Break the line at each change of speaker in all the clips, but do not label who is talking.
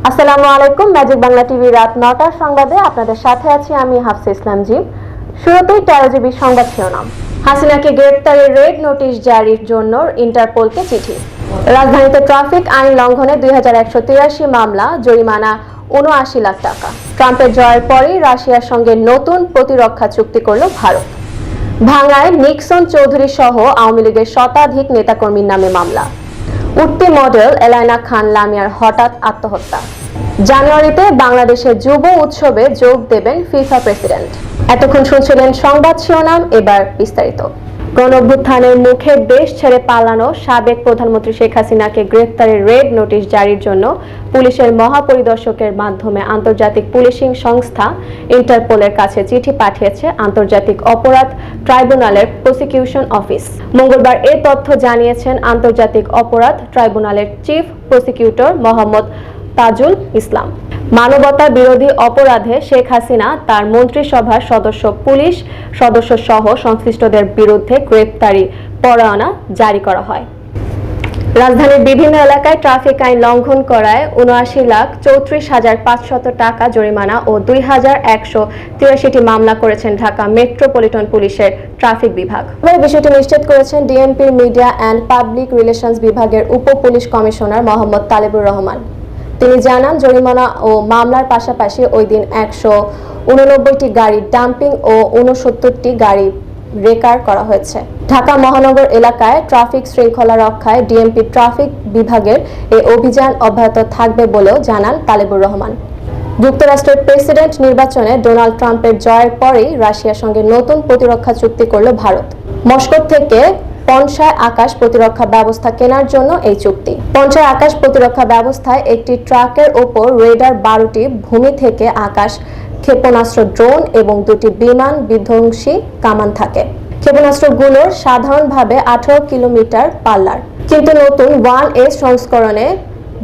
আসসালামু আলাইকুম। Magic Bangla TV রাত ৯টার সংবাদে আপনাদের সাথে আছি আমি হাফসা ইসলাম জি। শুরুতেই ১৩ জিবি সংবাদ শিরোনাম। হাসিনাকে গ্রেপ্তারের রেড নোটিশ জারির জন্য ইন্টারপোলকে চিঠি। রাজধানীতে ট্রাফিক আইন লঙ্ঘনে ২১৮৩ মামলা, জরিমানা ৭৯ লাখ টাকা। ট্রাম্পের জয়ের পরই রাশিয়ার সঙ্গে নতুন প্রতিরক্ষা চুক্তি করল ভারত। ভাঙ্গায় নিক্সন চৌধুরী সহ আওয়ামী লীগের শতাধিক নেতাকর্মীর নামে মামলা। উঠতি মডেল এলাইনা খান লামিয়ার হঠাৎ আত্মহত্যা। জানুয়ারিতে বাংলাদেশের যুব উৎসবে যোগ দেবেন ফিফা প্রেসিডেন্ট। এতক্ষণ শুনছিলেন সংবাদ শিরোনাম, এবার বিস্তারিত। গণঅভ্যুত্থানের মুখে দেশ ছেড়ে পালানো সাবেক প্রধানমন্ত্রী শেখ হাসিনাকে গ্রেফতারের রেড নোটিশ জারির জন্য পুলিশের মহাপরিদর্শকের মাধ্যমে আন্তর্জাতিক পুলিশিং সংস্থা ইন্টারপোলের কাছে চিঠি পাঠিয়েছে আন্তর্জাতিক অপরাধ ট্রাইব্যুনালের প্রসিকিউশন অফিস। মঙ্গলবার এ তথ্য জানিয়েছেন আন্তর্জাতিক অপরাধ ট্রাইব্যুনালের চিফ প্রসিকিউটর মোহাম্মদ তাজুল ইসলাম। মানবতা বিরোধী অপরাধে শেখ হাসিনা, তার মন্ত্রিসভার সদস্য, পুলিশ সদস্য সহ সংশ্লিষ্টদের বিরুদ্ধে গ্রেপ্তারি পরোয়ানা জারি করা হয়। রাজধানীর বিভিন্ন এলাকায় ট্রাফিক আইন লঙ্ঘন করায় ৭৯,৩৪,৫০০ টাকা জরিমানা ও ২,১৮৩টি মামলা করেছেন ঢাকা মেট্রোপলিটন পুলিশের ট্রাফিক বিভাগ। বিষয়টি নিশ্চিত করেছেন ডিএমপির মিডিয়া অ্যান্ড পাবলিক রিলেশনস বিভাগের উপ পুলিশ কমিশনার মোহাম্মদ তালেবুর রহমান। তিনি জানান, জরিমানা ও মামলার পাশাপাশি ওই দিন ১৮৯টি গাড়ি ডাম্পিং ও ৬৯টি গাড়ি রেকার করা হয়েছে। ঢাকা মহানগর এলাকায় ট্রাফিক শৃঙ্খলা রক্ষায় ডিএমপি ট্রাফিক বিভাগের এই অভিযান অব্যাহত থাকবে বলেও জানান তালেবুর রহমান। যুক্তরাষ্ট্রের প্রেসিডেন্ট নির্বাচনে ডোনাল্ড ট্রাম্পের জয়ের পরেই রাশিয়ার সঙ্গে নতুন প্রতিরক্ষা চুক্তি করল ভারত। মস্কো থেকে পনসায় আকাশ প্রতিরক্ষা ব্যবস্থা কেনার জন্য এই চুক্তি। পনসায় আকাশ প্রতিরক্ষা ব্যবস্থায় একটি ট্রাকের ওপর রেডার, ১২টি ভূমি থেকে আকাশ ক্ষেপণাস্ত্র ড্রোন এবং ২টি বিমান বিধ্বংসী কামান থাকে। ক্ষেপণাস্ত্রগুলোর সাধারণভাবে ১৮ কিলোমিটার পাল্লার, কিন্তু নতুন 1S সংস্করণে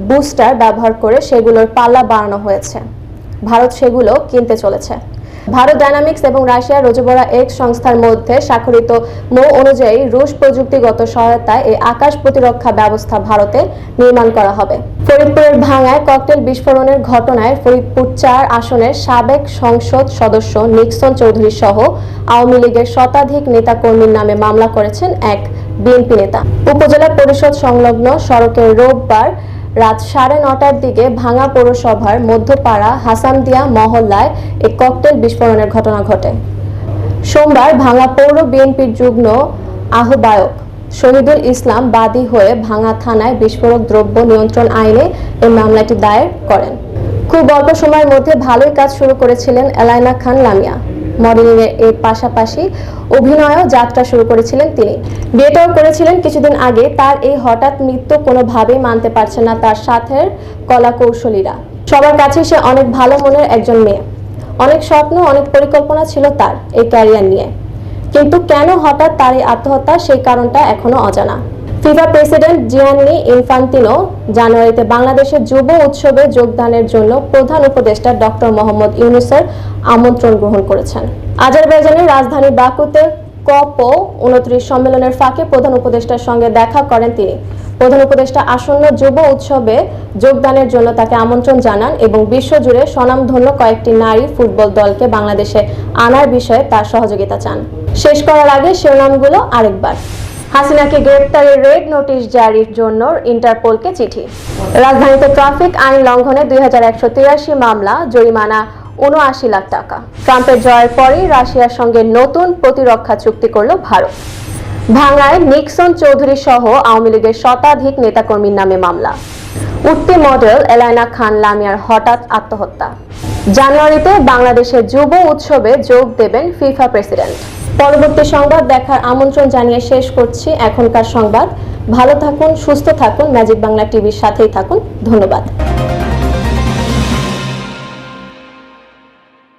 বুস্টার ব্যবহার করে সেগুলোর পাল্লা বাড়ানো হয়েছে। ভারত সেগুলো কিনতে চলেছে। ভারত ডায়নামিক্স এবং রাশিয়ার রোজোবরা এক্স সংস্থার মধ্যে স্বাক্ষরিত মৌ অনুযায়ী রুশ প্রযুক্তিগত সহায়তায় এই আকাশ প্রতিরক্ষা ব্যবস্থা ভারতে নির্মাণ করা হবে। ফরিদপুরের ভাঙ্গায় ককটেল বিস্ফোরণের ঘটনায় ফরিদপুর ৪ আসনের সাবেক সংসদ সদস্য নিক্সন চৌধুরী সহ আওয়ামী লীগের শতাধিক নেতাকর্মীর নামে মামলা করেছেন এক বিএনপি নেতা। উপজেলা পরিষদ সংলগ্ন সড়কের রোববার রাত ৯:৩০টার দিকে ভাঙ্গা পৌরসভার মধ্যপাড়া হাসামদিয়া মহল্লায় এই ককটেল বিস্ফোরণের ঘটনা ঘটে। সোমবার ভাঙ্গা পৌর বিএনপির যুগ্ম আহ্বায়ক শহীদুল ইসলাম বাদী হয়ে ভাঙ্গা থানায় বিস্ফোরক দ্রব্য নিয়ন্ত্রণ আইনে এই মামলাটি দায়ের করেন। খুব অল্প সময়ের মধ্যে ভালোই কাজ শুরু করেছিলেন এলাইনা খান লামিয়া। মডেলিং এর পাশাপাশি অভিনয়ও যাত্রা শুরু করেছিলেন তিনি। বিয়েটাও করেছিলেন কিছুদিন আগে। তার এই হঠাৎ মৃত্যু কোনোভাবেই মানতে পারছে না তার সাথের কলা কৌশলীরা। সবার কাছে সে অনেক ভালো মনের একজন মেয়ে। অনেক স্বপ্ন, অনেক পরিকল্পনা ছিল তার এই ক্যারিয়ার নিয়ে, কিন্তু কেন হঠাৎ তার এই আত্মহত্যা, সেই কারণটা এখনো অজানা। ফিফা প্রেসিডেন্ট জিয়ান্নি ইনফান্তিনো জানুয়ারিতে বাংলাদেশের যুব উৎসবে যোগদানের জন্য প্রধান উপদেষ্টা ডক্টর মোহাম্মদ ইউনূসের আমন্ত্রণ গ্রহণ করেছেন। আজারবাইজানের রাজধানী বাকুতে COP29 সম্মেলনের ফাঁকে প্রধান উপদেষ্টার সঙ্গে দেখা করেন তিনি। প্রধান উপদেষ্টা আসন্ন যুব উৎসবে যোগদানের জন্য তাকে আমন্ত্রণ জানান এবং বিশ্বজুড়ে স্বনামধন্য কয়েকটি নারী ফুটবল দলকে বাংলাদেশে আনার বিষয়ে তার সহযোগিতা চান। শেষ করার আগে শিরোনামগুলো আরেকবার। হাসিনাকে গ্রেপ্তারের রেড নোটিশ জারির জন্য ইন্টারপোলকে চিঠি। রাজধানীতে ট্রাফিক আইন লঙ্ঘনে ২১৮৩ মামলা, জরিমানা ৭৯ লাখ টাকা। ট্রাম্পের জয়ের পরই রাশিয়ার সঙ্গে নতুন প্রতিরক্ষা চুক্তি করল ভারত। ভাঙ্গায় নিক্সন চৌধুরী সহ আওয়ামী লীগের শতাধিক নেতাকর্মীর নামে মামলা। উঠতি মডেল এলাইনা খান লামিয়ার হঠাৎ আত্মহত্যা। জানুয়ারিতে বাংলাদেশের যুব উৎসবে যোগ দেবেন ফিফা প্রেসিডেন্ট। পরবর্তী সংবাদ দেখার আমন্ত্রণ জানিয়ে শেষ করছি এখনকার সংবাদ। ভালো থাকুন, সুস্থ থাকুন, ম্যাজিক বাংলা টিভির সাথেই থাকুন। ধন্যবাদ।